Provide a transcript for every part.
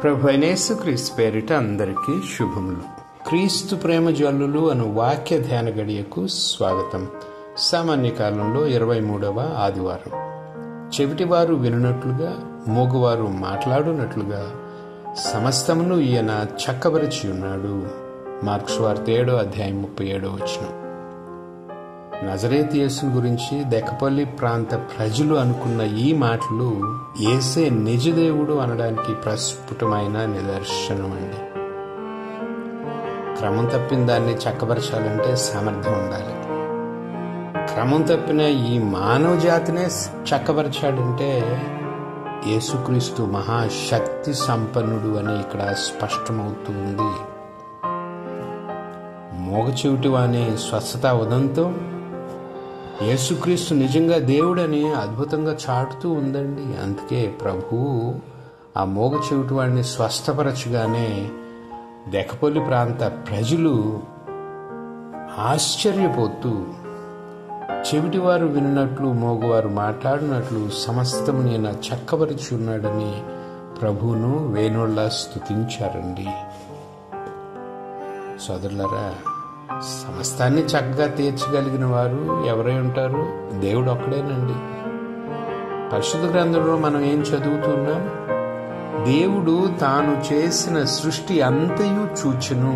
ప్రభు అయిన యేసుక్రీస్తు పేరిట అందరికీ శుభములు. క్రీస్తు ప్రేమ జల్లులు అను వాక్య ధ్యాన గడియకు స్వాగతం. సామాన్య కాలంలో 23వ ఆదివారం. చెవిటివారు వినున్నట్లుగా, మూగవారు మాట్లాడునట్లుగా సమస్తమును ఈయన చక్కబరిచి ఉన్నాడు. మార్కు సువార్త 7వ అధ్యాయం 37వ వచనం. నజరేతు యేసుని గురించి దెకపల్లి ప్రాంత ప్రజలు అనుకున్న ఈ మాటలు యేసే నిజదేవుడు అనడానికి ప్రస్ఫుటమైన నిదర్శనం అండి. క్రమం తప్పిన దాన్ని చక్కబరచాలంటే సామర్థ్యం ఉండాలి. క్రమం తప్పిన ఈ మానవ జాతినే చక్కబరచాడంటే యేసుక్రీస్తు మహాశక్తి సంపన్నుడు అని ఇక్కడ స్పష్టమవుతూ ఉంది. మోగ చెవిటివాని స్వస్థత ఉదంతో యేసుక్రీస్తు నిజంగా దేవుడని అద్భుతంగా చాటుతూ ఉందండి. అందుకే ప్రభువు ఆ మోగ చెవిటి వాడిని స్వస్థపరచగానే దెకపల్లి ప్రాంత ప్రజలు ఆశ్చర్యపోతూ చెవిటివారు విన్నట్లు, మోగవారు మాట్లాడినట్లు సమస్తం నేను చక్కబరిచి ఉన్నాడని ప్రభువును వేణోళ్ళ స్తుతించారండి. సోదరులారా, సమస్తాన్ని చక్కగా తీర్చగలిగిన వారు ఎవరై ఉంటారు? దేవుడు ఒక్కడేనండి. పరిశుద్ధ గ్రంథంలో మనం ఏం చదువుతున్నాం? దేవుడు తాను చేసిన సృష్టి అంతయు చూచెను,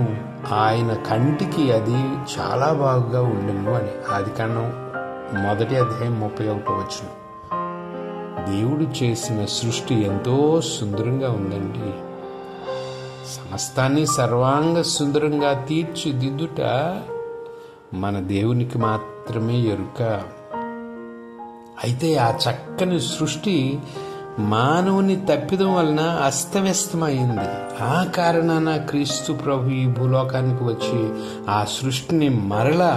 ఆయన కంటికి అది చాలా బాగుగా ఉండెను అని. ఆదికాండం 1వ అధ్యాయం 31వ వచనం. దేవుడు చేసిన సృష్టి ఎంతో సుందరంగా ఉందండి. సమస్తాన్ని సర్వాంగ సుందరంగా తీర్చిదిద్దుట మన దేవునికి మాత్రమే ఎరుక. అయితే ఆ చక్కని సృష్టి మానవుని తప్పిదం వలన అస్తవ్యస్తమైంది. ఆ కారణాన క్రీస్తు ప్రభు ఈ భూలోకానికి వచ్చి ఆ సృష్టిని మరలా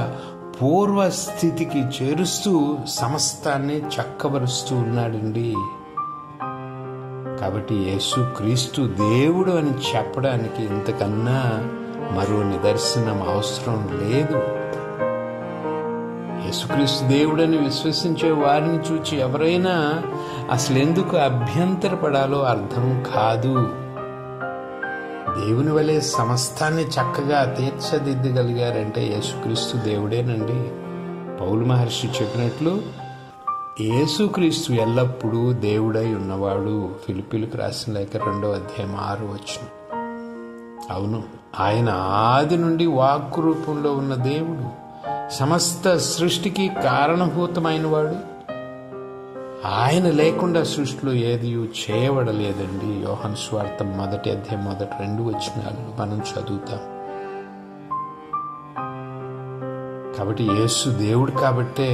పూర్వస్థితికి చేరుస్తూ సమస్తాన్ని చక్కబరుస్తూ ఉన్నాడండి. కాబట్టి యేసుక్రీస్తు దేవుడు అని చెప్పడానికి ఇంతకన్నా మరో నిదర్శనం అవసరం లేదు. యేసుక్రీస్తు దేవుడని విశ్వసించే వారిని చూచి ఎవరైనా అసలు ఎందుకు అభ్యంతరపడాలో అర్థం కాదు. దేవుని వలె సమస్తాన్ని చక్కగా తీర్చదిద్దగలిగారంటే యేసుక్రీస్తు దేవుడేనండి. పౌలు మహర్షి చెప్పినట్లు యేసుక్రీస్తు ఎల్లప్పుడూ దేవుడై ఉన్నవాడు. ఫిలిప్పీలకు రాసిన లేఖ 2వ అధ్యాయం 6వ వచనం. అవును, ఆయన ఆది నుండి వాక్కు రూపంలో ఉన్న దేవుడు, సమస్త సృష్టికి కారణభూతమైన వాడు. ఆయన లేకుండా సృష్టిలో ఏది చేయబడలేదండి. యోహాను సువార్త 1వ అధ్యాయం 1-2 వచనాలు మనం చదువుతాం. కాబట్టి యేసు దేవుడు కాబట్టే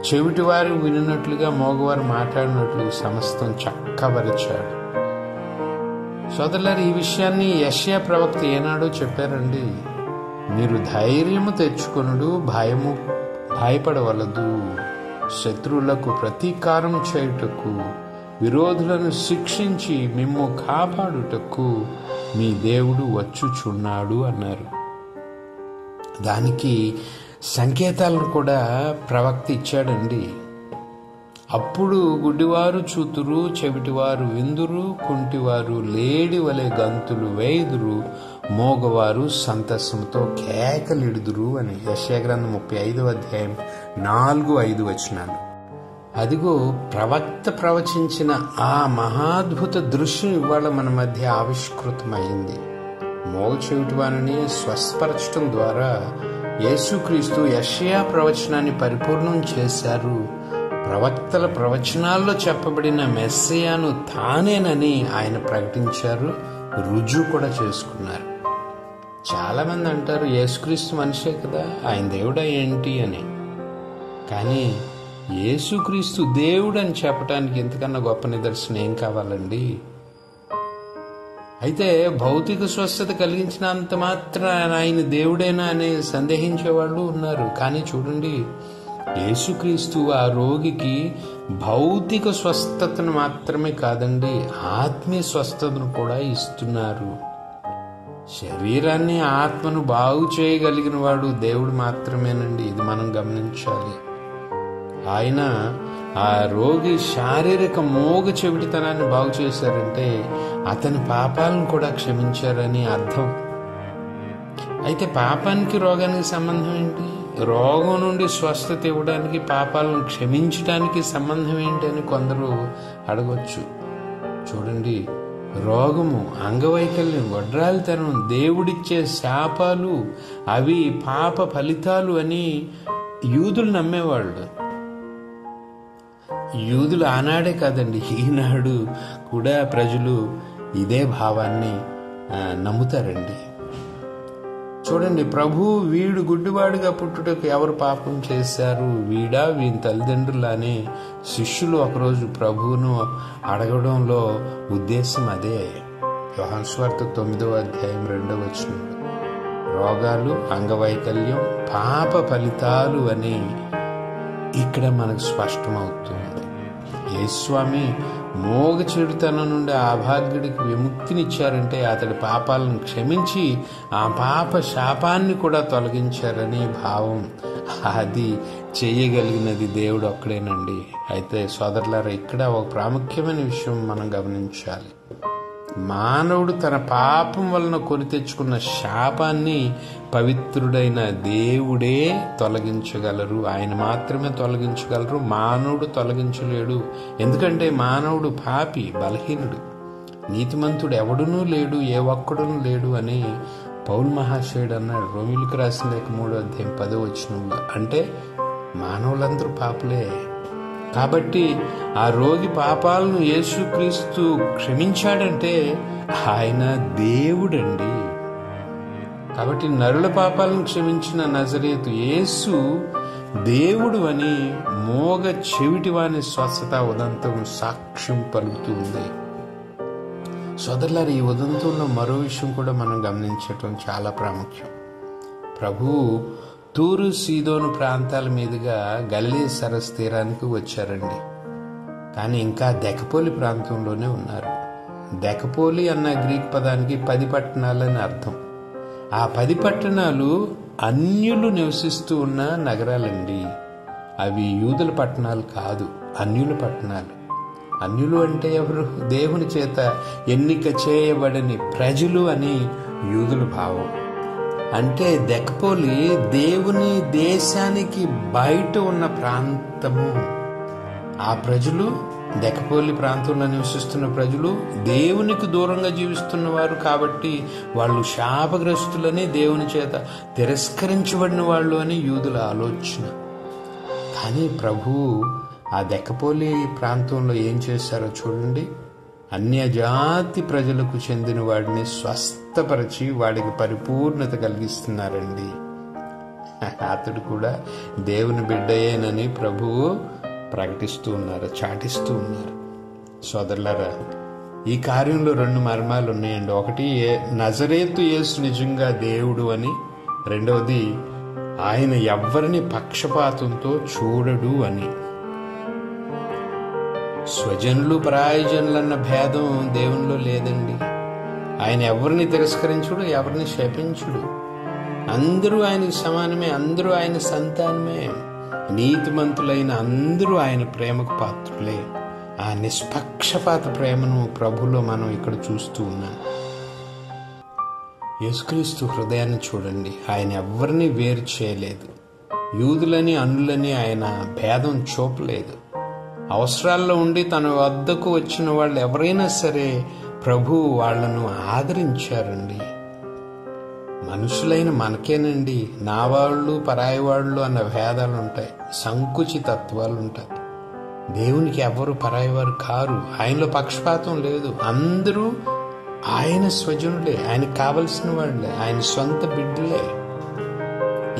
చెవిటివారు వినినట్లుగా, మోగవారు మాట్లాడినట్లు సమస్తం చక్కబరిచాడు. సోదరులారు, ఈ విషయాన్ని యెషయా ప్రవక్త ఏనాడో చెప్పారండి. మీరు ధైర్యము తెచ్చుకొనుడు, భయపడవలదు. శత్రువులకు ప్రతీకారం చేయుటకు, విరోధులను శిక్షించి మిమ్ము కాపాడుటకు మీ దేవుడు వచ్చుచున్నాడు అన్నారు. దానికి సంకేతాలను కూడా ప్రవక్త ఇచ్చాడండి. అప్పుడు గుడ్డివారు చూతురు, చెవిటివారు విందురు, కుంటివారు లేడి వలె గంతులు వేయుదురు, మోగవారు సంతసంతో కేకలిడుదురు అని. యెషయా గ్రంథం 35వ అధ్యాయం 4-5 వచనాలు. అదిగో, ప్రవక్త ప్రవచించిన ఆ మహాద్భుత దృశ్యం ఇవాళ మన మధ్య ఆవిష్కృతమైంది. మోగ చెవిటివారిని స్వస్థపరచడం ద్వారా యేసుక్రీస్తు యెషయా ప్రవచనాన్ని పరిపూర్ణం చేశారు. ప్రవక్తల ప్రవచనాల్లో చెప్పబడిన మెస్సియాను తానేనని ఆయన ప్రకటించారు, రుజువు కూడా చేసుకున్నారు. చాలా మంది అంటారు, యేసుక్రీస్తు మనిషే కదా, ఆయన దేవుడా ఏంటి అని. కానీ యేసుక్రీస్తు దేవుడు అని చెప్పడానికి ఇంతకన్నా గొప్ప నిదర్శనం ఏం కావాలండి? అయితే భౌతిక స్వస్థత కలిగించినంత మాత్రాన ఆయన దేవుడేనా అని సందేహించే వాళ్ళు ఉన్నారు. కానీ చూడండి, యేసుక్రీస్తు ఆ రోగికి భౌతిక స్వస్థతను మాత్రమే కాదండి, ఆత్మీయ స్వస్థతను కూడా ఇస్తున్నారు. శరీరాన్ని, ఆత్మను బాగు చేయగలిగిన వాడు దేవుడు మాత్రమేనండి. ఇది మనం గమనించాలి. ఆయన ఆ రోగి శారీరక మోగ చెవిటితనాన్ని బాగు చేశారంటే అతని పాపాలను కూడా క్షమించారని అర్థం. అయితే పాపానికి రోగానికి సంబంధం ఏంటి? రోగం నుండి స్వస్థత ఇవ్వడానికి, పాపాలను క్షమించడానికి సంబంధం ఏంటి అని కొందరు అడగొచ్చు. చూడండి, రోగము, అంగవైకల్యం, వడ్రాలితనం దేవుడిచ్చే శాపాలు, అవి పాప ఫలితాలు అని యూదులు నమ్మేవాళ్ళు. యూదులు ఆనాడే కాదండి, ఈనాడు కూడా ప్రజలు ఇదే భావాన్ని నమ్ముతారండి. చూడండి, ప్రభు వీడు గుడ్డివాడుగా పుట్టుటకు ఎవరు పాపం చేశారు, వీడా వీని తల్లిదండ్రులు అని శిష్యులు ఒకరోజు ప్రభువును అడగడంలో ఉద్దేశం అదే. యోహాను సువార్త 9వ అధ్యాయం 2వ వచనం, రోగాలు, అంగవైకల్యం, పాప ఫలితాలు అని ఇక్కడ మనకు స్పష్టమవుతుంది. యేసుస్వామి మోగ చెడుతనం నుండి ఆ అభాగ్యుడికి విముక్తినిచ్చారంటే అతడి పాపాలను క్షమించి ఆ పాప శాపాన్ని కూడా తొలగించారని భావం. అది చేయగలిగినది దేవుడు ఒక్కడేనండి. అయితే సోదరులారా, ఇక్కడ ఒక ప్రాముఖ్యమైన విషయం మనం గమనించాలి. మానవుడు తన పాపం వలన కొని తెచ్చుకున్న శాపాన్ని పవిత్రుడైన దేవుడే తొలగించగలరు. ఆయన మాత్రమే తొలగించగలరు, మానవుడు తొలగించలేడు. ఎందుకంటే మానవుడు పాపి, బలహీనుడు, నీతిమంతుడు ఎవడునూ లేడు, ఏ ఒక్కడునూ లేడు అని పౌలు మహాశయుడు అన్నాడు రోమీయులకు రాసిన లేఖ 3వ అధ్యాయం 10వ వచనంలో. అంటే మానవులందరూ పాపులే. కాబట్టి ఆ రోగి పాపాలను యేసుక్రీస్తు క్షమించాడంటే ఆయన దేవుడండి. కాబట్టి నరుల పాపాలను క్షమించిన నజరేతు యేసు దేవుడు అని మోగ చెవిటివాని స్వస్థత ఉదంతం సాక్ష్యం పలుకుతూ ఉంది. సోదరులారు, ఈ ఉదంతంలో మరో విషయం కూడా మనం గమనించటం చాలా ప్రాముఖ్యం. ప్రభువు తూరు, సీదోను ప్రాంతాల మీదుగా గలిలీ సరస్సు తీరానికి వచ్చారండి. కానీ ఇంకా దెకపోలి ప్రాంతంలోనే ఉన్నారు. దెకపోలి అన్న గ్రీక్ పదానికి 10 పట్టణాలని అర్థం. ఆ 10 పట్టణాలు అన్యులు నివసిస్తూ ఉన్న నగరాలండి. అవి యూదుల పట్టణాలు కాదు, అన్యుల పట్టణాలు. అన్యులు అంటే ఎవరు? దేవుని చేత ఎన్నిక చేయబడని ప్రజలు అని యూదుల భావం. అంటే దెకపోలి దేవుని దేశానికి బయట ఉన్న ప్రాంతము. ఆ ప్రజలు, దెకపోలి ప్రాంతంలో నివసిస్తున్న ప్రజలు దేవునికి దూరంగా జీవిస్తున్నవారు. కాబట్టి వాళ్ళు శాపగ్రస్తులని, దేవుని చేత తిరస్కరించబడిన వాళ్ళు అని యూదుల ఆలోచన. కానీ ప్రభువు ఆ దెకపోలి ప్రాంతంలో ఏం చేశారో చూడండి. అన్యజాతి ప్రజలకు చెందిన వాడిని స్వస్థపరిచి వాడికి పరిపూర్ణత కలిగిస్తున్నారండి. అతడు కూడా దేవుని బిడ్డయేనని ప్రభువు ప్రకటిస్తూ ఉన్నారు, చాటిస్తూ ఉన్నారు. సోదరులారా, ఈ కార్యంలో 2 మర్మాలు ఉన్నాయండి. ఒకటి, నజరేతు యేసు నిజంగా దేవుడు అని. రెండవది, ఆయన ఎవ్వరిని పక్షపాతంతో చూడడు అని. స్వజనులు, పరాయజనులన్న భేదం దేవునిలో లేదండి. ఆయన ఎవరిని తిరస్కరించుడు, ఎవరిని శపించుడు. అందరూ ఆయనకు సమానమే, అందరూ ఆయన సంతానమే. నీతిమంతులైన అందరూ ఆయన ప్రేమకు పాత్రులే. ఆ నిష్పక్షపాత ప్రేమను ప్రభులో మనం ఇక్కడ చూస్తూ ఉన్నాం. యేసుక్రీస్తు హృదయాన్ని చూడండి. ఆయన ఎవరిని వేరు చేయలేదు. యూదులని, అన్యులని ఆయన భేదం చూపలేదు. అవసరాల్లో ఉండి తన వద్దకు వచ్చిన వాళ్ళు ఎవరైనా సరే ప్రభు వాళ్లను ఆదరించారండి. మనుషులైన మనకేనండి నా వాళ్ళు, పరాయి వాళ్ళు అన్న భేదాలు ఉంటాయి, సంకుచితత్వాలు ఉంటాయి. దేవునికి ఎవరు పరాయివారు కారు. ఆయనలో పక్షపాతం లేదు. అందరూ ఆయన స్వజనులే, ఆయనకు కావలసిన వాళ్ళే, ఆయన సొంత బిడ్డలే.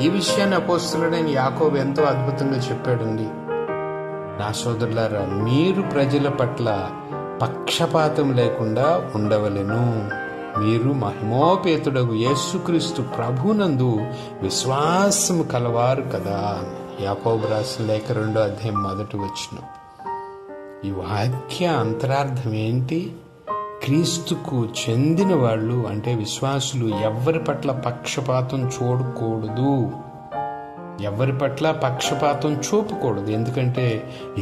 ఈ విషయాన్ని అపోస్తలుడైన యాకోబు ఎంతో అద్భుతంగా చెప్పాడండి. నా సోదరులారా, మీరు ప్రజల పట్ల పక్షపాతం లేకుండా ఉండవలెను. మీరు మహిమోపేతుడగు యేసుక్రీస్తు ప్రభునందు విశ్వాసము కలవారు కదా. యాకోబు రాసిన లేఖ 2వ అధ్యాయం 1వ వచనం. ఈ వాక్య అంతరార్థం ఏంటి? క్రీస్తుకు చెందిన వాళ్ళు అంటే విశ్వాసులు ఎవ్వరి పట్ల పక్షపాతం చూడకూడదు. ఎవరి పట్ల పక్షపాతం చూపకూడదు, ఎందుకంటే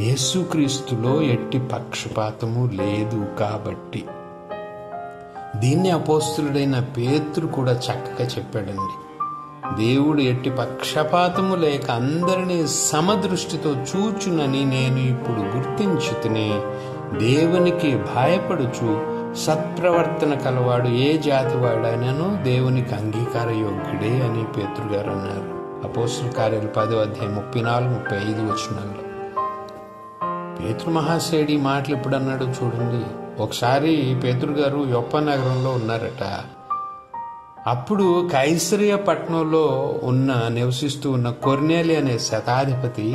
యేసుక్రీస్తులో ఎట్టి పక్షపాతము లేదు కాబట్టి. దీన్ని అపోస్తులుడైన పేతురు కూడా చక్కగా చెప్పాడండి. దేవుడు ఎట్టి పక్షపాతము లేక అందరినీ సమదృష్టితో చూచునని నేను ఇప్పుడు గుర్తించుతనే, దేవునికి భయపడుచు సత్ప్రవర్తన కలవాడు ఏ జాతివాడైనను దేవునికి అంగీకార యోగ్యుడే అని పేతురు గారు అన్నారు. అపోస్తుల కార్యాలు 10:34-35 వచనాల్లో. పేతురు మహాశయుడి మాటలు ఎప్పుడు అన్నాడు చూడండి. ఒకసారి పేతురు గారు యొప్ప నగరంలో ఉన్నారట. అప్పుడు కైసరియా పట్టణంలో నివసిస్తూ ఉన్న కొర్నేలి అనే శతాధిపతి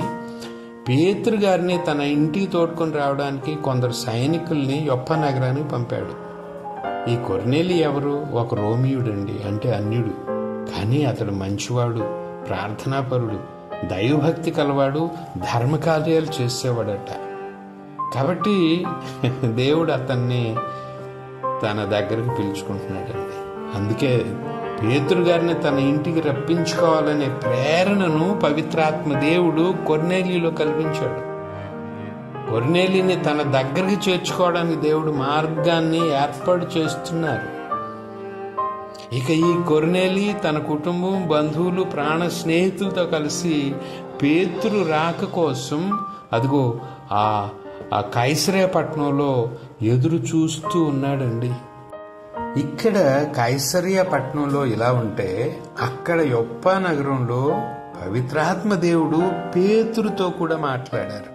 పేతురు గారిని తన ఇంటికి తోడుకొని రావడానికి కొందరు సైనికుల్ని యొప్ప నగరానికి పంపాడు. ఈ కొర్నేలి ఎవరు? ఒక రోమియుడండి, అంటే అన్యుడు. కానీ అతడు మంచివాడు, ప్రార్థనాపరుడు, దైవభక్తి కలవాడు, ధర్మకార్యాలు చేసేవాడట. కాబట్టి దేవుడు అతన్ని తన దగ్గరకు పిలుచుకుంటున్నాడండి. అందుకే పేతురు గారిని తన ఇంటికి రప్పించుకోవాలనే ప్రేరణను పవిత్రాత్మ దేవుడు కొర్నేలిలో కల్పించాడు. కొర్నేలిని తన దగ్గరికి చేర్చుకోవడానికి దేవుడు మార్గాన్ని ఏర్పాటు చేస్తున్నారు. ఇక ఈ కొర్నేలి తన కుటుంబం, బంధువులు, ప్రాణ స్నేహితులతో కలిసి పేతురు రాక కోసం అదిగో ఆ కైసరియా పట్టణంలో ఎదురు చూస్తూ ఉన్నాడండి. ఇక్కడ కైసరియా పట్టణంలో ఇలా ఉంటే, అక్కడ యొప్ప నగరంలో పవిత్రాత్మ దేవుడు పేతురుతో కూడా మాట్లాడారు.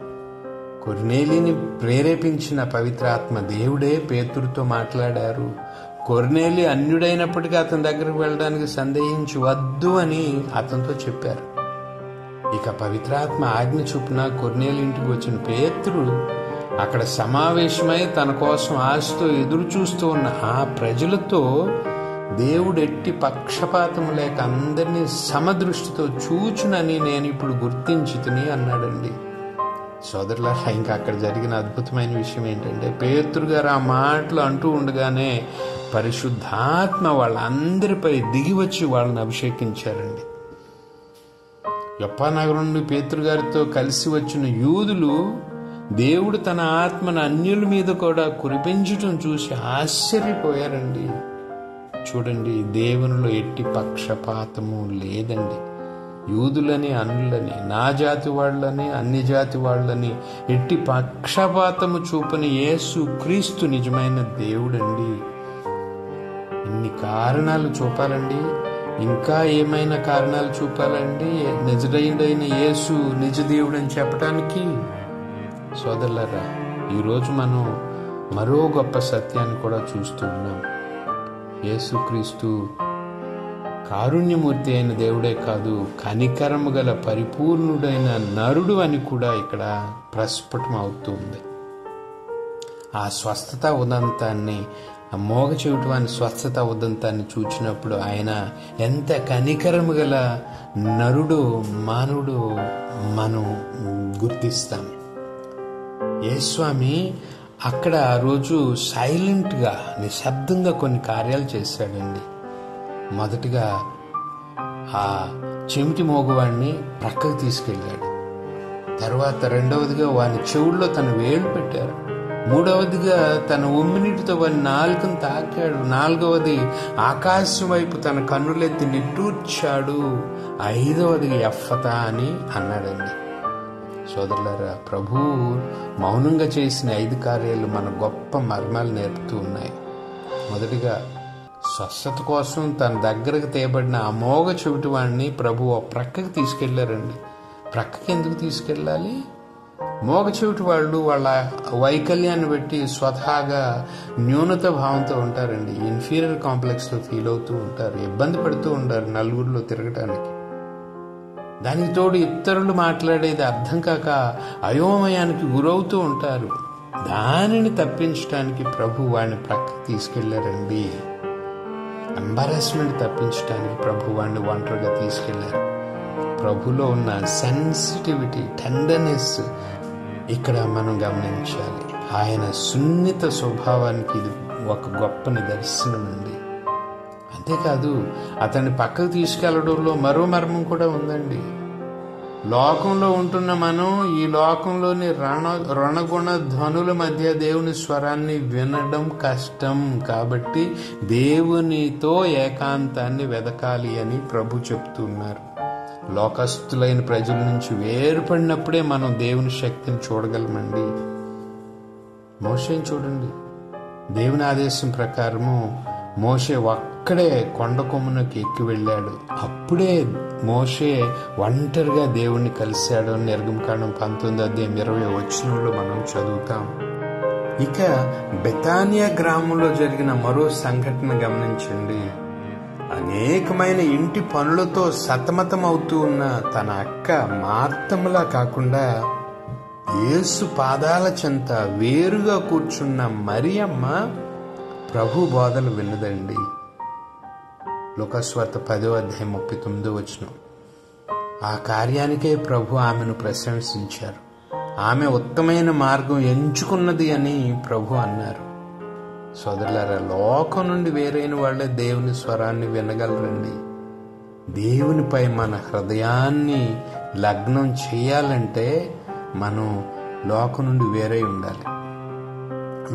కొర్నేలిని ప్రేరేపించిన పవిత్రాత్మ దేవుడే పేతురుతో మాట్లాడారు. కొర్నేలి అన్యుడైనప్పటికీ అతని దగ్గరకు వెళ్ళడానికి సందేహించవద్దు అని అతనితో చెప్పారు. ఇక పవిత్రాత్మ ఆజ్ఞ చొప్పున కొర్నేలి ఇంటికి వచ్చిన పేతురు అక్కడ సమావేశమై తన కోసం ఆశతో ఎదురు చూస్తూ ఉన్న ఆ ప్రజలతో దేవుడు ఎట్టి పక్షపాతము లేక అందరినీ సమదృష్టితో చూచునని నేను ఇప్పుడు గుర్తించుతుని అన్నాడండి. సోదరులారా, ఇంకా అక్కడ జరిగిన అద్భుతమైన విషయం ఏంటంటే, పేతురు గారు ఆ మాటలు అంటూ ఉండగానే పరిశుద్ధాత్మ వాళ్ళందరిపై దిగి వచ్చి వాళ్ళని అభిషేకించారండి. యొప్ప నగరం నుండి పేతురు గారితో కలిసి వచ్చిన యూదులు దేవుడు తన ఆత్మను అన్యుల మీద కూడా కురిపించటం చూసి ఆశ్చర్యపోయారండి. చూడండి, దేవునిలో ఎట్టి పక్షపాతము లేదండి. యూదులని, అన్యులని, నా జాతి వాళ్ళని, అన్ని జాతి వాళ్ళని ఎట్టి పక్షపాతము చూపని యేసు క్రీస్తు నిజమైన దేవుడండి. ఇన్ని కారణాలు చూపాలండి, ఇంకా ఏమైనా కారణాలు చూపాలండి నిజడైన యేసు నిజ దేవుడని చెప్పడానికి? సోదరులారా, ఈరోజు మనం మరో గొప్ప సత్యాన్ని కూడా చూస్తూ ఉన్నాం. యేసుక్రీస్తు కారుణ్యమూర్తి అయిన దేవుడే కాదు, కనికరము గల పరిపూర్ణుడైన నరుడు అని కూడా ఇక్కడ ప్రస్ఫుటం అవుతుంది. ఆ స్వస్థత ఉదంతాన్ని, ఆ మోగ చెవిటివాని స్వస్థత ఉదంతాన్ని చూచినప్పుడు ఆయన ఎంత కనికరము గల నరుడు, మానవుడు మనం గుర్తిస్తాం. యేస్వామి అక్కడ ఆ రోజు సైలెంట్గా, నిశ్శబ్దంగా కొన్ని కార్యాలు చేశాడండి. మొదటిగా ఆ చెమిటి మోగవాడిని ప్రక్కకు తీసుకెళ్ళాడు. తర్వాత రెండవదిగా వాని చెవుల్లో తన వేలు పెట్టారు. మూడవదిగా తన ఉమ్మినీటితో వాని నాలుకను తాకాడు. నాలుగవది ఆకాశం వైపు తన కన్నులెత్తి నిట్టూర్చాడు. ఐదవది ఎఫ్ఫతా అని అన్నాడండి. సోదరులారా, ప్రభు మౌనంగా చేసిన 5 కార్యాలు మన గొప్ప మర్మాలు నేర్పుతూ ఉన్నాయి. మొదటిగా స్వస్థత కోసం తన దగ్గరకు తేబడిన ఆ మోగ చెవిటి వాడిని ప్రభు ప్రక్కకి తీసుకెళ్లారండి. ప్రక్కకి ఎందుకు తీసుకెళ్ళాలి? మోగ చెవిటి వాళ్ళు వాళ్ళ వైకల్యాన్ని బట్టి స్వతహాగా న్యూనత భావంతో ఉంటారండి. ఇన్ఫీరియర్ కాంప్లెక్స్లో ఫీల్ అవుతూ ఉంటారు, ఇబ్బంది పడుతూ ఉంటారు నలుగురిలో తిరగటానికి. దానికి తోడు ఇతరులు మాట్లాడేది అర్థం కాక అయోమయానికి గురవుతూ ఉంటారు. దానిని తప్పించడానికి ప్రభు వాడిని ప్రక్కకి తీసుకెళ్లారండి. ఎంబారాస్మెంట్ తప్పించడానికి ప్రభు వాడిని ఒంటరిగా తీసుకెళ్లారు. ప్రభులో ఉన్న సెన్సిటివిటీ, టెండర్నెస్ ఇక్కడ మనం గమనించాలి. ఆయన సున్నిత స్వభావానికి ఇది ఒక గొప్ప నిదర్శనం అండి. అంతేకాదు, అతన్ని పక్కకు తీసుకెళ్లడంలో మరో మర్మం కూడా ఉందండి. లోకంలో ఉంటున్న మనం ఈ లోకంలోని రణగుణ ధ్వనుల మధ్య దేవుని స్వరాన్ని వినడం కష్టం. కాబట్టి దేవునితో ఏకాంతాన్ని వెదకాలి అని ప్రభు చెప్తున్నారు. లోకస్తులైన ప్రజల నుంచి వేరుపడినప్పుడే మనం దేవుని శక్తిని చూడగలమండి. మోషేని చూడండి. దేవుని ఆదేశం ప్రకారము మోషే ఒక్కడే కొండ కొమ్మునకి ఎక్కి వెళ్ళాడు. అప్పుడే మోషే ఒంటరిగా దేవుణ్ణి కలిశాడు. నిర్గమకాండం 19:20 మనం చదువుతాం. ఇక బెతానియా గ్రామంలో జరిగిన మరో సంఘటన గమనించండి. అనేకమైన ఇంటి పనులతో సతమతం అవుతూ ఉన్న తన అక్క మార్తములా కాకుండా యేసు పాదాల చెంత వేరుగా కూర్చున్న మరియమ్మ ప్రభు బోధలు విన్నదండి. లూకాసు వార్త 10:39. ఆ కార్యానికే ప్రభు ఆమెను ప్రశంసించారు. ఆమె ఉత్తమైన మార్గం ఎంచుకున్నది అని ప్రభు అన్నారు. సోదరులారా, లోకం నుండి వేరైన వాళ్లే దేవుని స్వరాన్ని వినగలరండి. దేవునిపై మన హృదయాన్ని లగ్నం చేయాలంటే మనం లోకం నుండి వేరై ఉండాలి.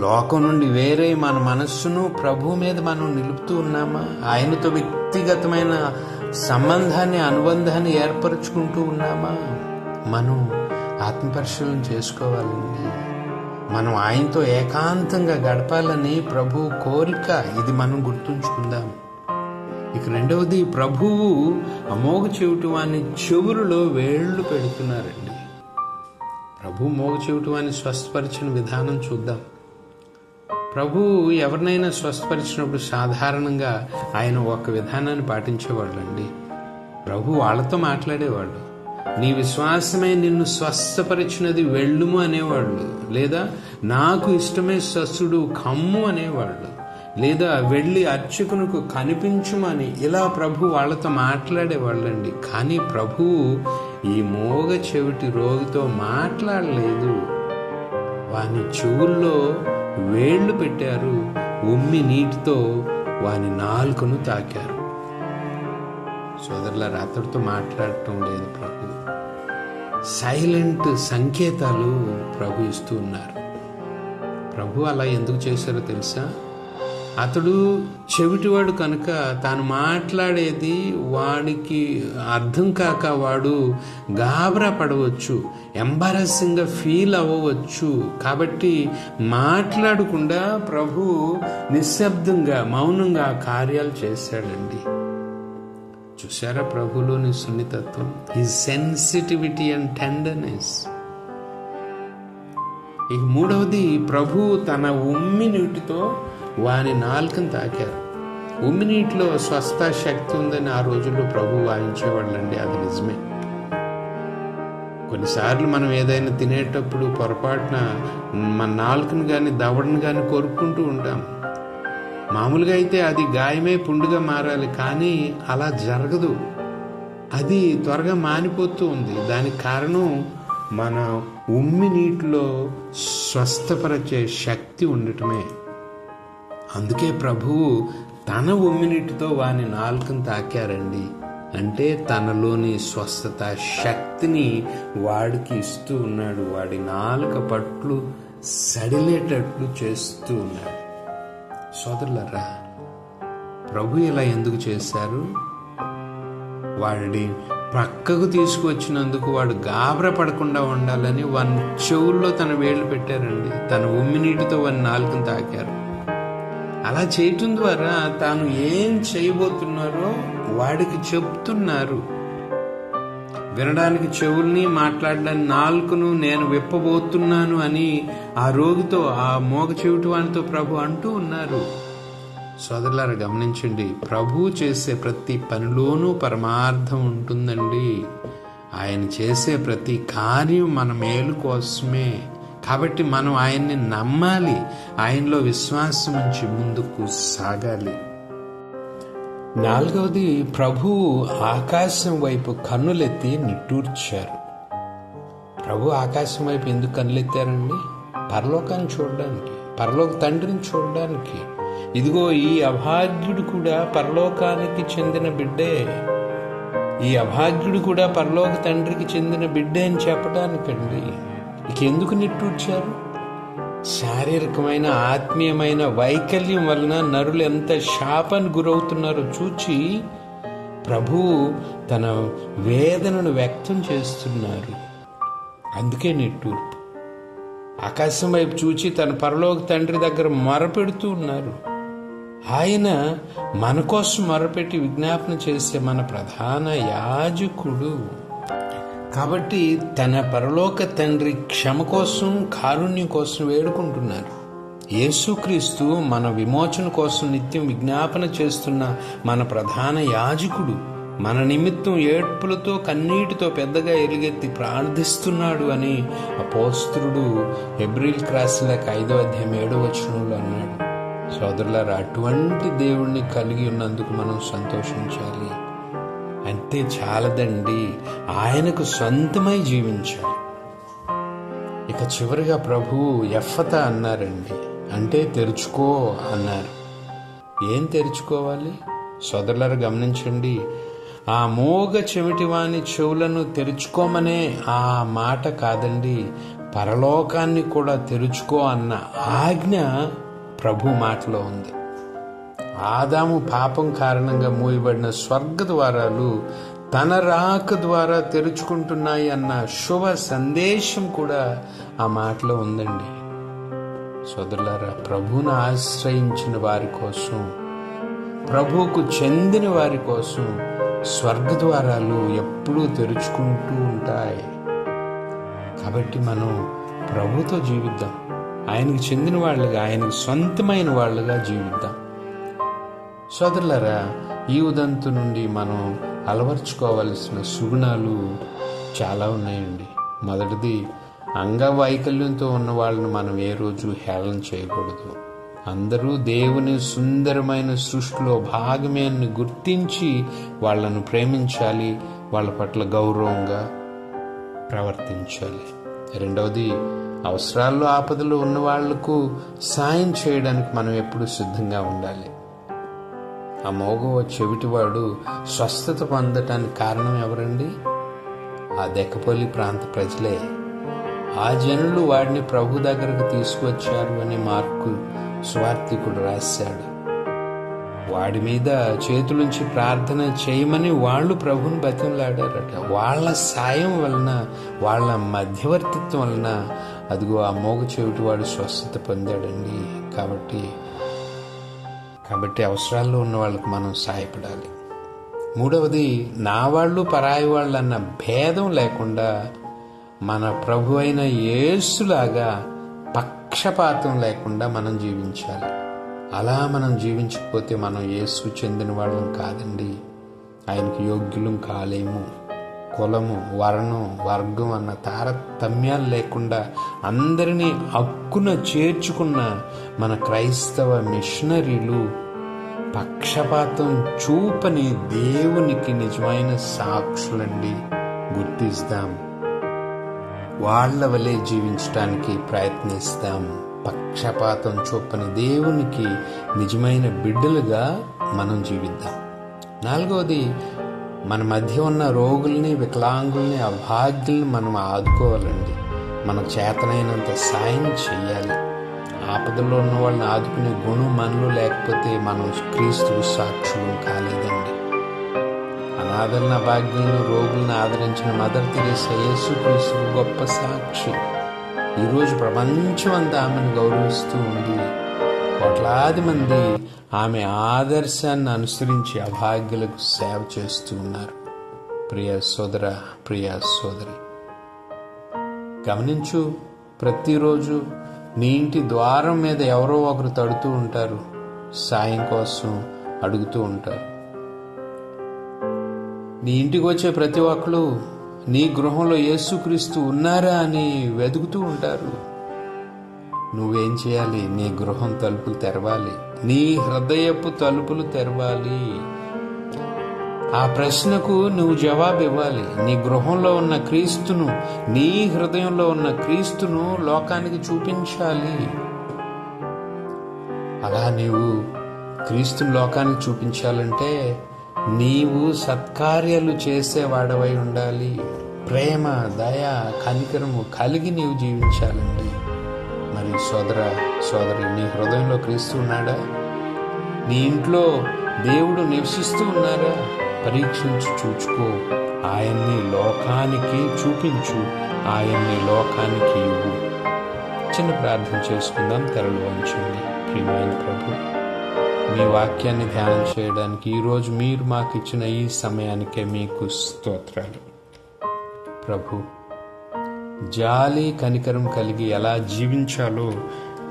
లోకం నుండి వేరే మన మనస్సును ప్రభు మీద మనం నిలుపుతూ ఉన్నామా? ఆయనతో వ్యక్తిగతమైన సంబంధాన్ని, అనుబంధాన్ని ఏర్పరచుకుంటూ ఉన్నామా? మనం ఆత్మపరిశీలన చేసుకోవాలండి. మనం ఆయనతో ఏకాంతంగా గడపాలని ప్రభు కోరిక. ఇది మనం గుర్తుంచుకుందాం. ఇక రెండవది, ప్రభువు అమోఘ చెవిటి వాని చెవులలో వేళ్లు పెడుతున్నారండి. ప్రభు మోగ చెవిటి వాని స్వస్థపరిచిన విధానం చూద్దాం. ప్రభు ఎవరినైనా స్వస్థపరిచినప్పుడు సాధారణంగా ఆయన ఒక విధానాన్ని పాటించేవాళ్ళండి. ప్రభు వాళ్ళతో మాట్లాడేవాళ్ళు. నీ విశ్వాసమే నిన్ను స్వస్థపరిచినది, వెళ్ళుము అనేవాళ్ళు. లేదా నాకు ఇష్టమే స్వస్థుడు, కమ్ము అనేవాళ్ళు. లేదా వెళ్ళి అర్చకునికి కనిపించుమని ఇలా ప్రభు వాళ్ళతో మాట్లాడేవాళ్ళండి. కానీ ప్రభు ఈ మోగ చెవిటి రోగితో మాట్లాడలేదు. వాని చెవుల్లో వేళ్లు పెట్టారు. ఉమ్మి నీటితో వాని నాలుకను తాకారు. సోదరుల, రాత్రితో మాట్లాడటం లేదు ప్రభు. సైలెంట్ సంకేతాలు ప్రభు ఇస్తూ ఉన్నారు. ప్రభు అలా ఎందుకు చేశారో తెలుసా? అతడు చెవిటివాడు కనుక తాను మాట్లాడేది వాడికి అర్థం కాక వాడు గాబరా పడవచ్చు, ఎంబారసింగ్గా ఫీల్ అవ్వవచ్చు. కాబట్టి మాట్లాడకుండా ప్రభు నిశ్శబ్దంగా, మౌనంగా కార్యాలు చేశాడండి. చూసారా ప్రభులోని సున్నితత్వం, హిజ్ సెన్సిటివిటీ అండ్ టెండర్నెస్. ఇక మూడవది, ప్రభు తన ఉమ్మి నీటితో వాని నాలుకను తాకారు. ఉమ్మి నీటిలో స్వస్థ శక్తి ఉందని ఆ రోజుల్లో ప్రభు వాయించేవాళ్ళండి. అది నిజమే. కొన్నిసార్లు మనం ఏదైనా తినేటప్పుడు పొరపాటున మన నాలుకను కానీ దవడను కానీ కొరుక్కుంటూ ఉంటాం. మామూలుగా అయితే అది గాయమే పుండుగా మారాలి, కానీ అలా జరగదు. అది త్వరగా మానిపోతూ ఉంది. దానికి కారణం మన ఉమ్మి నీటిలో స్వస్థపరిచే శక్తి ఉండటమే. అందుకే ప్రభువు తన ఉమ్మి నీటితో వాని నాలుకను తాకారండి. అంటే తనలోని స్వస్థత శక్తిని వాడికి ఇస్తూ ఉన్నాడు. వాడి నాలుక పట్లు సడిలేటట్లు చేస్తూ ఉన్నాడు. సోదరులారా, ప్రభు ఇలా ఎందుకు చేశారు? వాడి పక్కకు తీసుకువచ్చినందుకు వాడు గాబరా పడకుండా ఉండాలని వాని చెవుల్లో తన వేళ్లు పెట్టారండి. తన ఉమ్మి నీటితో వాని నాలుకను తాకారు. అలా చేయటం ద్వారా తాను ఏం చేయబోతున్నారో వాడికి చెప్తున్నారు. వినడానికి చెవుల్ని, మాట్లాడడానికి నాలుకను నేను విప్పబోతున్నాను అని ఆ రోగితో, ఆ మోగ చెవిటి వానితో ప్రభు అంటూ ఉన్నారు. సోదరులారా, గమనించండి, ప్రభు చేసే ప్రతి పనిలోనూ పరమార్థం ఉంటుందండి. ఆయన చేసే ప్రతి కార్యం మన మేలు కోసమే. కాబట్టి మనం ఆయన్ని నమ్మాలి, ఆయనలో విశ్వాసం ఉంచి ముందుకు సాగాలి. నాలుగవది, ప్రభువు ఆకాశం వైపు కన్నులెత్తి నిట్టూర్చారు. ప్రభు ఆకాశం వైపు ఎందుకు కన్నులెత్తారండి? పరలోకాన్ని చూడడానికి, పరలోక తండ్రిని చూడడానికి. ఇదిగో ఈ అభాగ్యుడు కూడా పరలోకానికి చెందిన బిడ్డే. ఈ అభాగ్యుడు కూడా పరలోక తండ్రికి చెందిన బిడ్డ అని చెప్పడానికండి. ఇక ఎందుకు నిట్టూర్చారు? శారీరకమైన ఆత్మీయమైన వైకల్యం వలన నరులు ఎంత శాపానికి గురవుతున్నారో చూచి ప్రభువు తన వేదనను వ్యక్తం చేస్తున్నారు. అందుకే నిట్టూర్పు. ఆకాశం వైపు చూచి తన పరలోక తండ్రి దగ్గర మొరపెడుతూ ఉన్నారు. ఆయన మన కోసం మొరపెట్టి విజ్ఞాపన చేసే మన ప్రధాన యాజకుడు కాబట్టి తన పరలోక తండ్రి క్షమ కోసం, కారుణ్యం కోసం వేడుకుంటున్నారు. యేసుక్రీస్తు మన విమోచన కోసం నిత్యం విజ్ఞాపన చేస్తున్న మన ప్రధాన యాజకుడు మన నిమిత్తం ఏడ్పులతో కన్నీటితో పెద్దగా ఎలుగెత్తి ప్రార్థిస్తున్నాడు అని అపోస్తలుడు హెబ్రీయులకు రాసిన 5వ అధ్యాయం 7వ వచనంలో అన్నాడు. సోదరులారా, అటువంటి దేవుణ్ణి కలిగి ఉన్నందుకు మనం సంతోషించాలి. అంతే చాలదండి, ఆయనకు సొంతమై జీవించాలి. ఇక చివరిగా ప్రభువు ఎఫ్ఫతా అన్నారండి, అంటే తెరుచుకో అన్నారు. ఏం తెరుచుకోవాలి? సోదరులారా గమనించండి, ఆ మోగ చెవిటివాని చెవులను తెరుచుకోమనే ఆ మాట కాదండి, పరలోకాన్ని కూడా తెరుచుకో అన్న ఆజ్ఞ ప్రభు మాటలో ఉంది. ఆదాము పాపం కారణంగా మూయబడిన స్వర్గ ద్వారాలు తన రాక ద్వారా తెరుచుకుంటున్నాయి అన్న శుభ సందేశం కూడా ఆ మాటలో ఉందండి. సోదరులారా, ప్రభువును ఆశ్రయించిన వారి కోసం, ప్రభువుకు చెందిన వారి కోసం స్వర్గ ద్వారాలు ఎప్పుడూ తెరుచుకుంటూ ఉంటాయి. కాబట్టి మనం ప్రభుతో జీవిద్దాం, ఆయనకు చెందిన వాళ్ళుగా, ఆయనకు సొంతమైన వాళ్ళుగా జీవిద్దాం. సోదరులారా, ఈ ఉదంతం నుండి మనం అలవర్చుకోవలసిన సుగుణాలు చాలా ఉన్నాయండి. మొదటిది, అంగవైకల్యంతో ఉన్న వాళ్ళని మనం ఏ రోజు హేళన చేయకూడదు. అందరూ దేవుని సుందరమైన సృష్టిలో భాగమే అని గుర్తించి వాళ్ళను ప్రేమించాలి, వాళ్ళ పట్ల గౌరవంగా ప్రవర్తించాలి. రెండవది, అవసరాల్లో ఆపదలు ఉన్న వాళ్లకు సాయం చేయడానికి మనం ఎప్పుడు సిద్ధంగా ఉండాలి. ఆ మోగవ చెవిటివాడు స్వస్థత పొందటానికి కారణం ఎవరండి? ఆ దెక్కపల్లి ప్రాంత ప్రజలే. ఆ జనులు వాడిని ప్రభు దగ్గరకు తీసుకువచ్చారు అని మార్కు సువార్తికుడు రాశాడు. వాడి మీద చేతులుంచి ప్రార్థన చేయమని వాళ్ళు ప్రభుని బతిమలాడారట. వాళ్ళ సాయం వలన, వాళ్ళ మధ్యవర్తిత్వం వలన అదిగో ఆ మోగ చెవిటివాడు స్వస్థత పొందాడండి. కాబట్టి అవసరాల్లో ఉన్న వాళ్ళకి మనం సాయపడాలి. మూడవది, నా వాళ్ళు పరాయి వాళ్ళు అన్న భేదం లేకుండా మన ప్రభు అయిన యేసులాగా పక్షపాతం లేకుండా మనం జీవించాలి. అలా మనం జీవించకపోతే మనం యేసు చెందిన వాళ్ళం కాదండి, ఆయనకి యోగ్యులం కాలేము. కులము, వర్ణం, వర్గం అన్న తారతమ్యాలు లేకుండా అందరినీ హక్కున చేర్చుకున్న మన క్రైస్తవ మిషనరీలు పక్షపాతం చూపని దేవునికి నిజమైన సాక్షులండి. గుర్తిస్తాం, వాళ్ళ వలె జీవించడానికి ప్రయత్నిస్తాం. పక్షపాతం చూపని దేవునికి నిజమైన బిడ్డలుగా మనం జీవిద్దాం. నాలుగవది, మన మధ్య ఉన్న రోగుల్ని, వికలాంగుల్ని, అభాగ్యుల్ని మనం ఆదుకోవాలండి. మనకు చేతనైనంత సాయం చెయ్యాలి. ఆపదలో ఉన్న వాళ్ళని ఆదుకునే గుణం మనలో లేకపోతే మనం క్రీస్తుకు సాక్షులు కాలేదండి. అనాథలను, అభాగ్యులను, రోగులను ఆదరించిన మదర్ తెరేసా యేసుక్రీస్తుకు గొప్ప సాక్షి. ఈరోజు ప్రపంచం అంతా ఆమెను గౌరవిస్తూ ఉంది. కోట్లాది మంది ఆమె ఆదర్శాన్ని అనుసరించి అభాగ్యులకు సేవ చేస్తూ ఉన్నారు. ప్రియ సోదర, ప్రియ సోదరి, గమనించు, ప్రతిరోజు నీ ఇంటి ద్వారం మీద ఎవరో ఒకరు తడుతూ ఉంటారు, సాయం కోసం అడుగుతూ ఉంటారు. నీ ఇంటికి వచ్చే ప్రతి ఒక్కరు నీ గృహంలో యేసుక్రీస్తు ఉన్నారా అని వెతుకుతూ ఉంటారు. నువ్వేం చేయాలి? నీ గృహం తలుపులు తెరవాలి, నీ హృదయపు తలుపులు తెరవాలి. ఆ ప్రశ్నకు నువ్వు జవాబు ఇవ్వాలి. నీ గృహంలో ఉన్న క్రీస్తును, నీ హృదయంలో ఉన్న క్రీస్తును లోకానికి చూపించాలి. అలా నీవు క్రీస్తుని లోకానికి చూపించాలంటే నీవు సత్కార్యాలు చేసేవాడవై ఉండాలి. ప్రేమ, దయ, కనికరము కలిగి నీవు జీవించాలండి. మరి సోదరి, నీ హృదయంలో క్రీస్తు ఉన్నాడా? నీ ఇంట్లో దేవుడు నివసిస్తూ ఉన్నారా? పరీక్షించి చూచుకో. ఆయన్ని లోకానికి చూపించు, ఆయన్ని లోకానికి ఇవ్వు. చిన్న ప్రార్థన చేసుకుందాం. తెరలు వంచండి. ప్రియమైన ప్రభు, మీ వాక్యాన్ని ధ్యానం చేయడానికి ఈరోజు మీరు మాకు ఇచ్చిన ఈ సమయానికే మీకు స్తోత్రాలు. ప్రభు, జాలి కనికరం కలిగి ఎలా జీవించాలో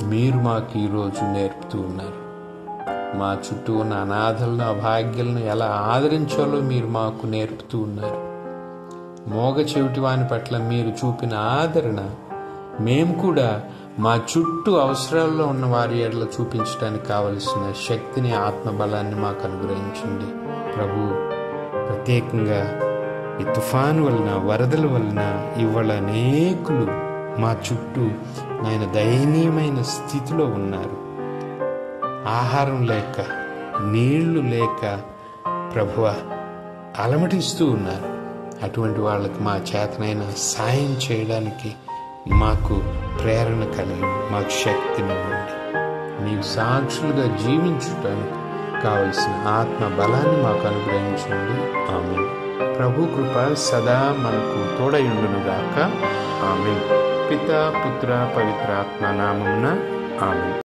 మీరు మాకు ఈరోజు నేర్పుతూ ఉన్నారు. మా చుట్టూ ఉన్న అనాథలను, అభాగ్యులను ఎలా ఆదరించాలో మీరు మాకు నేర్పుతూ ఉన్నారు. మోగ చెవిటి వాని పట్ల మీరు చూపిన ఆదరణ మేము కూడా మా చుట్టూ అవసరాల్లో ఉన్న వారి ఎడల చూపించడానికి కావలసిన శక్తిని, ఆత్మబలాన్ని మాకు అనుగ్రహించండి. ప్రభు, ప్రత్యేకంగా ఈ తుఫాను వలన, వరదల వలన ఇవాళ అనేకులు మా చుట్టూ నాయన దయనీయమైన స్థితిలో ఉన్నారు. ఆహారం లేక, నీళ్లు లేక ప్రభువ అలమటిస్తూ ఉన్నారు. అటువంటి వాళ్ళకి మా చేతనైన సాయం చేయడానికి మాకు ప్రేరణ కలిగి మాకు శక్తినివ్వండి. మీకు సాక్షులుగా జీవించడానికి కావలసిన ఆత్మ బలాన్ని మాకు అనుగ్రహించండి. ఆమేన్. ప్రభు కృప సదా మనకు తోడయుండునుగాక. ఆమేన్. పితా, పుత్ర, పవిత్రాత్మ నామమున ఆమేన్.